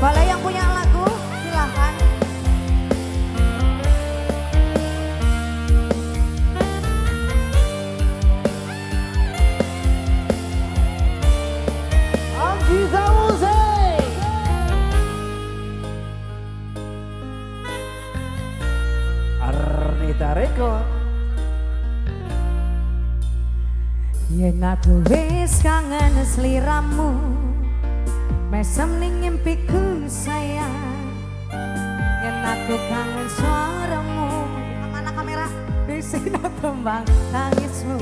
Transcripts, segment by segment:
Boleh yang punya lagu silahkan. Anggita Musik. Arnita Record. Yen aku wis kangen sliramu, mesem ning impiku sayang. Yen aku kangen suaramu, mana kamera? Disini tembang tangismu.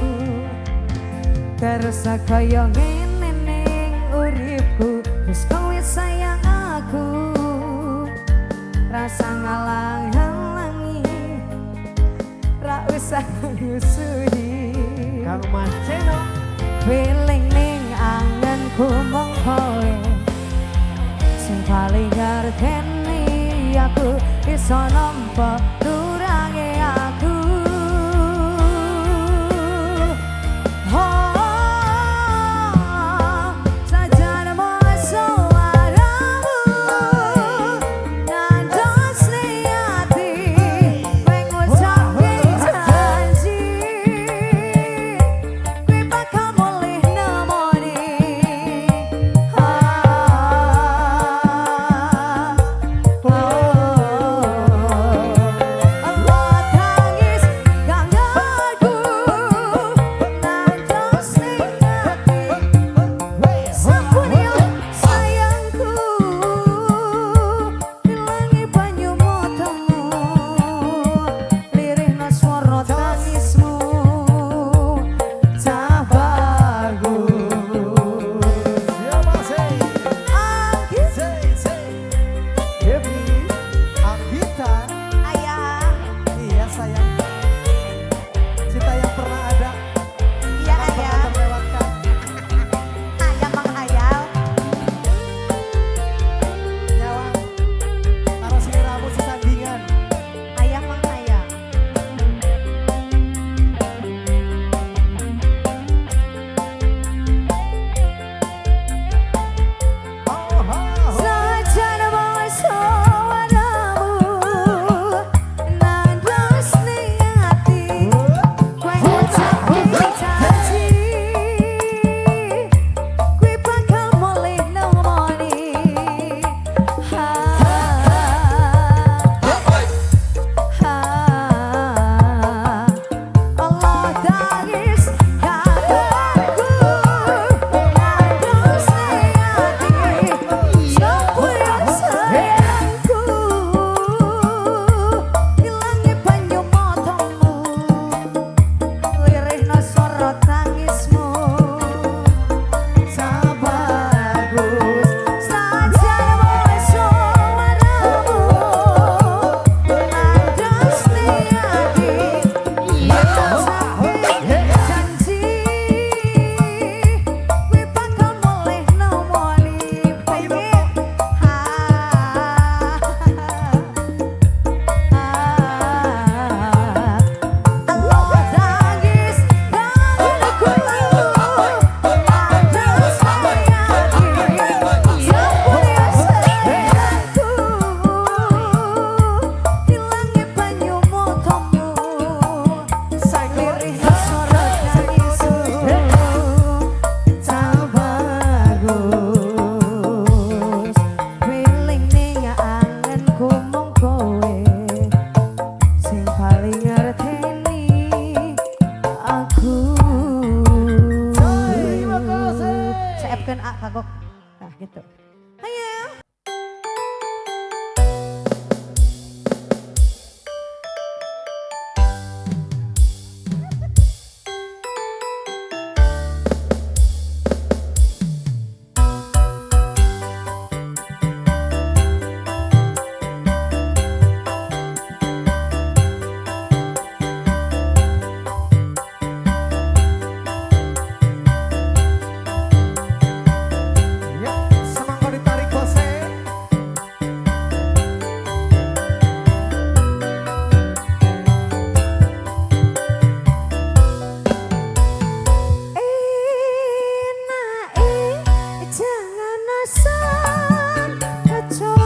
Terus kaya ngene ning uripku, wis kowe sayang aku. Rasa ngalang-halangi, ra usah ngusudi. Kang Mas Ceno. Feeling ning anganku mung kowe sing paling ngerteni aku iso nampa nurange aku. Oh, sajan mau suaramu nandos ning ati mengucapke janji kowe bakal mulih nemoni. Allah tangis kangenku nandos ning ati sampun sayangku ilangi banyu matamu lirihna swara tangismu tak bagus. Siapa sih? Anggita Devi. Anggita. ayah, Iya sayang. Cinta yang pernah ada. iya Tak pernah ayah, terlewatkan. ayah menghayal. Nyawa. Taruh sliramu sesandingan. Ayah menghayal. Oh, oh, oh. Sajan mau suaramu nandos ning ati kowe ngucapke janji kowe bakal mulih nemoni. Allah tangis kangenku nandos ning ati sampun sayangku ilangi banyu matamu lirihna swara tangismu tak bagus. Sajan mau suaramu nandos ning ati mengucapke janji kowe bakal mulih nemoni baby. Allah tangis kangenku nandos ning ati sampun sayangku ilangi banyu matamu lirihna swara tangismu tak bagus. Feeling ning anganku mung kowe sing paling ngerteni aku. Terima kasih. Saya F-kan A kagok. Nah gitu. Ayo. Ya, semangka ditarik bose. Enak jangan asal kecoh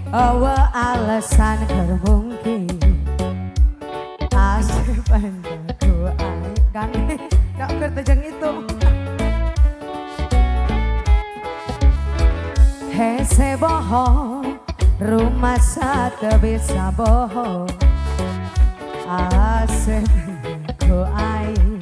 Awa alasan kermungkin asik panjaku aik kan gak kertejeng itu hese bohong rumah satu bisa bohong asik panjaku aik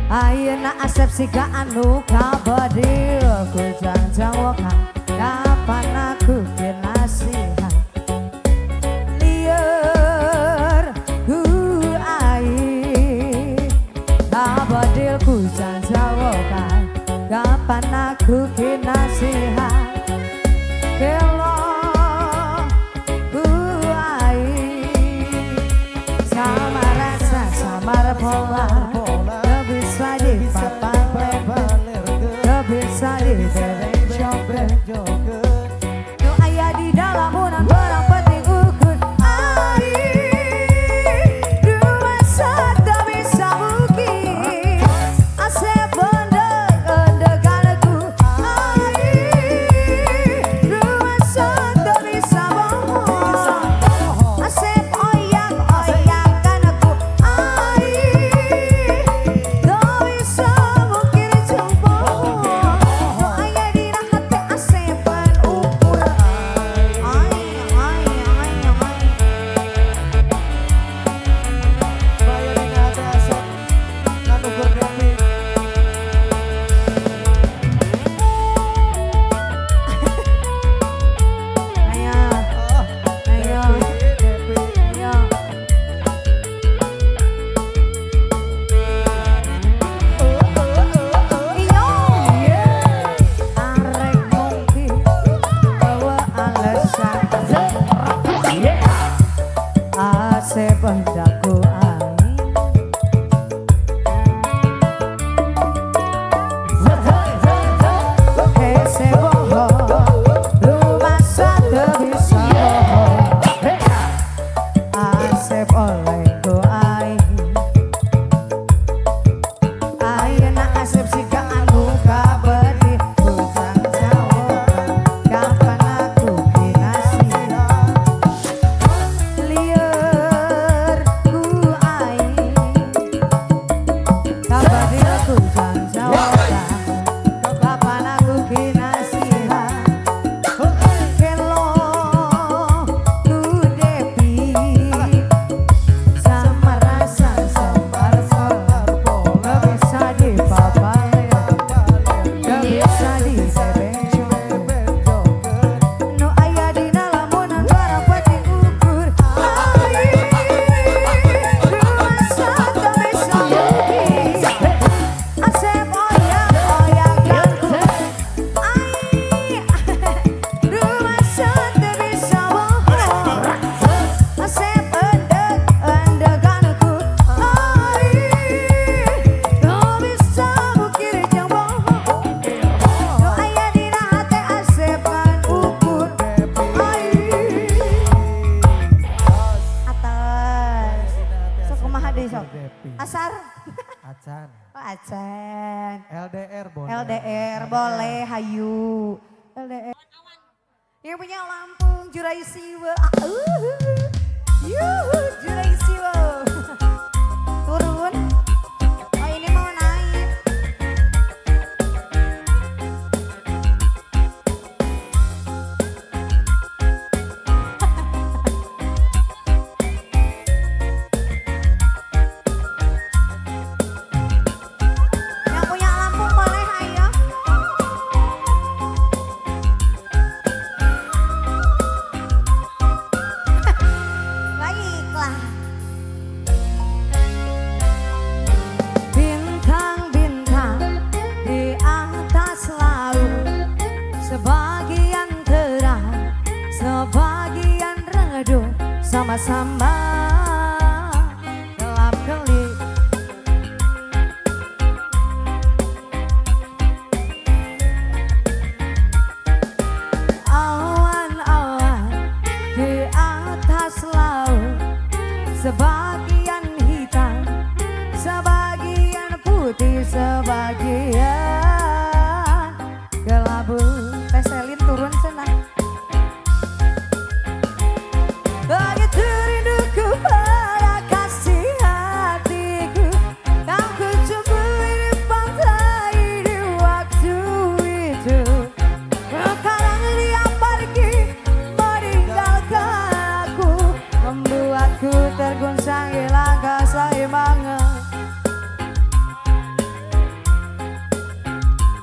ayeuna asep siga anu kabadil ku janjawakan kapan aku kinasihan liar ku air kabadil ku janjawakan kapan aku kinasihan kelo ku air sama rasa sama pola bisa di papang lebar bisa di dereng copet Acan. Oh, Acan. LDR boleh. LDR boleh, hayu. LDR. Yang punya Lampung, Juraisiwa. Yuhu, Juraisiwa. Turun. Oh, ini mau naik. Yang punya Lampung boleh, ayo. Baiklah. Bintang-bintang di atas laut, sebagian terang, sebagian redup, sama-sama gelap gelip. Awan-awan di atas laut, sebagian hitam, sebagian putih, sebagian kelabu. Teselin turun senang. Begitu rinduku pada kasih hatiku, yang ku temui di pantai di waktu itu. Sekarang dia pergi meninggalkan aku, membuatku terguncang hilang keseimbangan.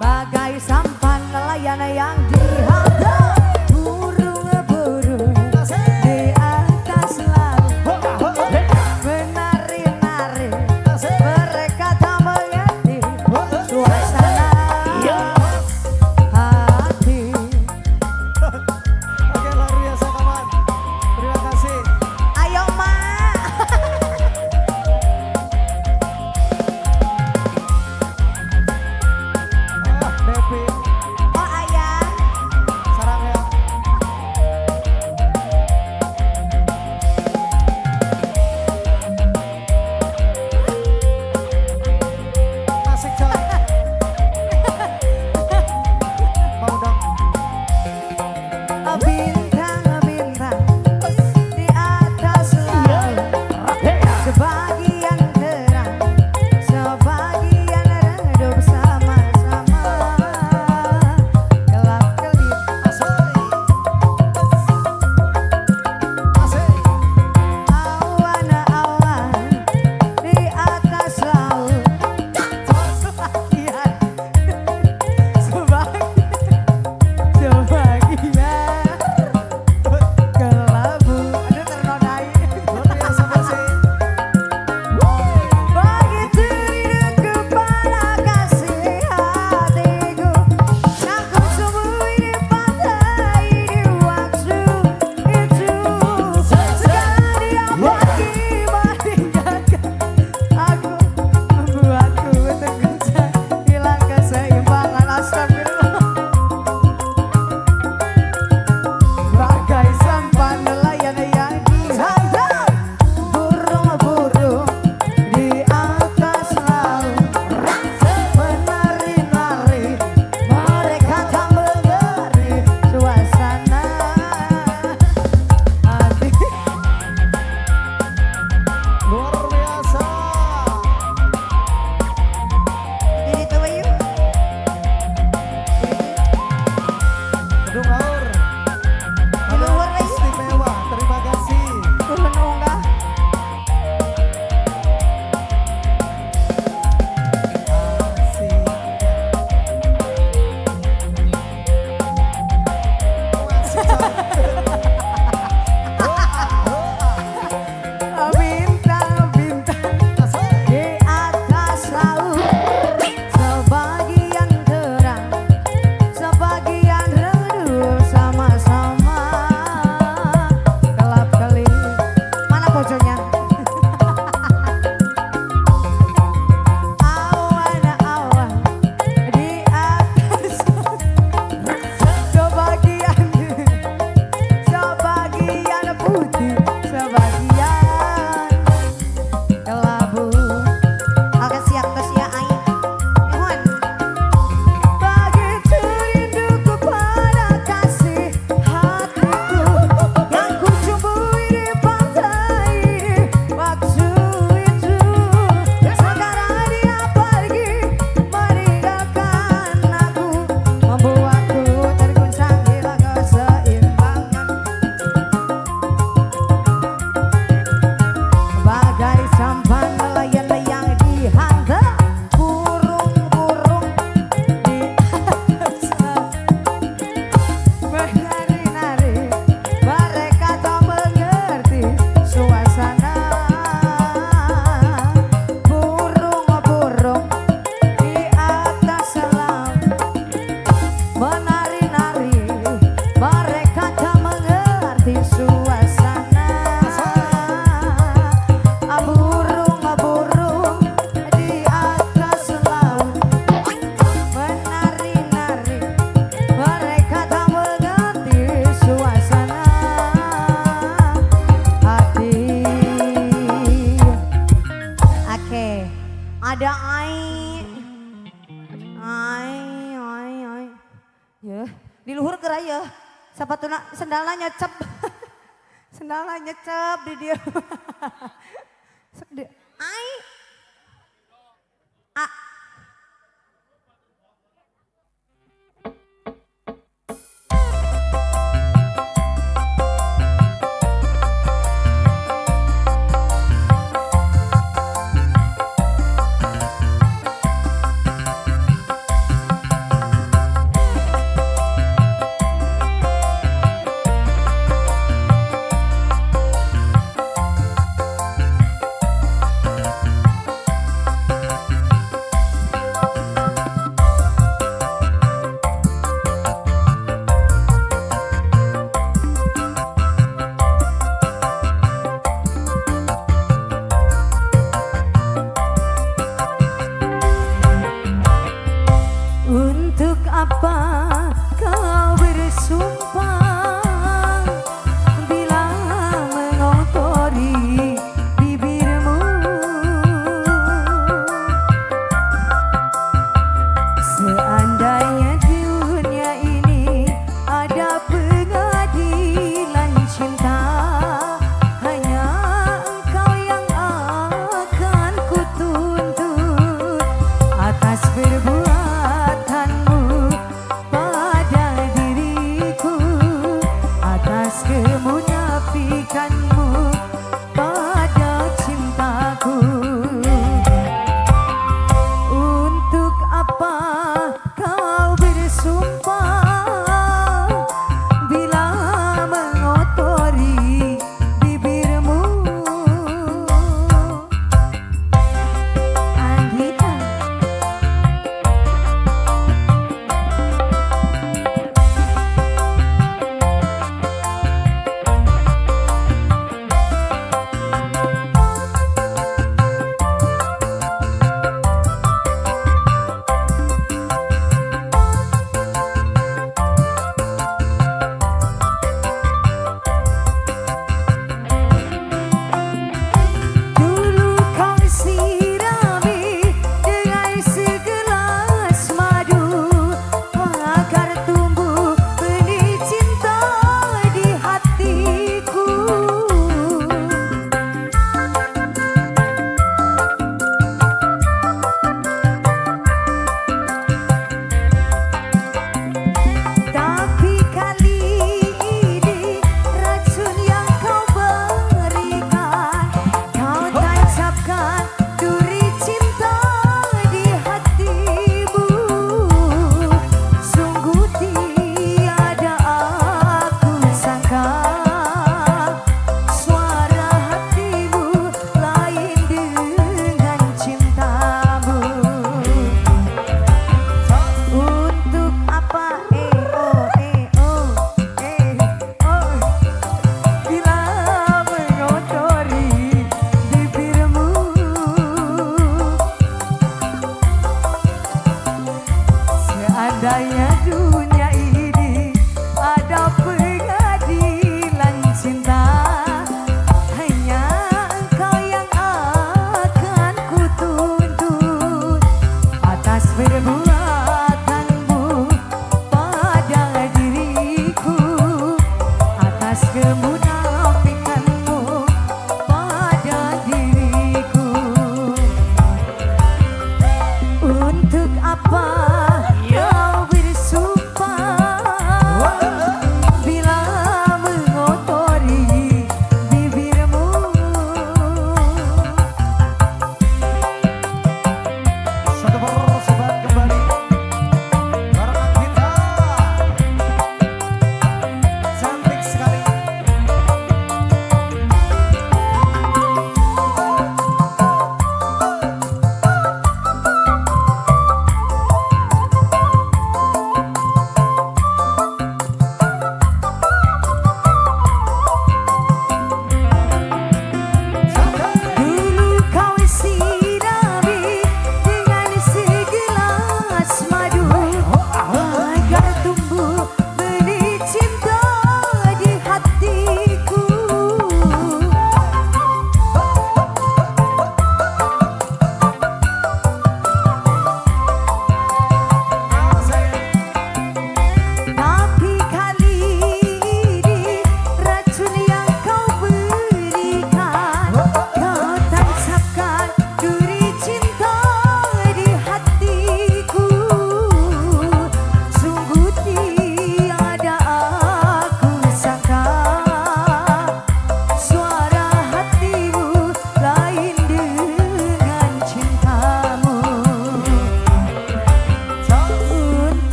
Bagai sampan nelayan yang dihantam burung-burung di atas laut, menari-nari, mereka tak mengerti suasana hati. Oke, luar biasa kawan. Terima kasih. Ayo mak. Devi, Oh ayah. sarang ya. Asik coy. Mau dong. Bintang-bintang di atas laut, sebagian terang, sebagian redup, sama-sama gelap gelip. Asik. Asik. Awan-awan di atas laut, sebagian, sebagian ayo. Sepatuna sendalnya nyecep. Sendalnya nyecep di dia. Ai. A. Untuk apa kau bersumpah bila mengotori bibirmu? Seandainya dunia ini ada pengadilan cinta, hanya engkau yang akan kutuntut atas perbuatanmu pada diriku, atas kemunafikanmu pada cintaku. Untuk apa kau bersumpah bila mengotori bibirmu? Anggita.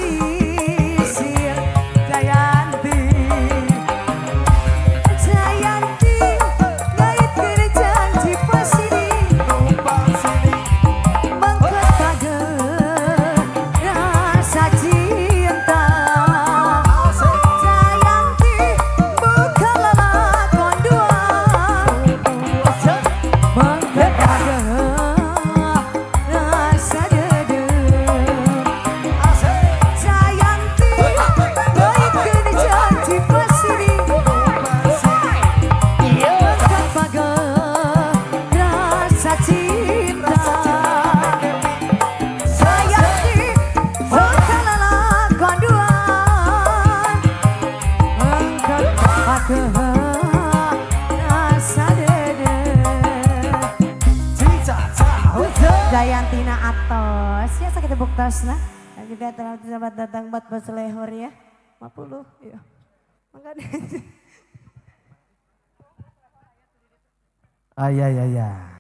Basisir Jayanti Jayanti ngait kene janji pasini mangkat bager rasa cinta Jayanti buka lelakon dua mangkat bager rasa dede Jayanti ngait kene janji pasini mangkat bager rasa cinta Jayanti buka lelakon dua mangkat bager rasa dede Jayantina atos ya sakit tepuk tasna kita selamat datang buat bos lehor ya 50 ya mangga deh Ah, ya.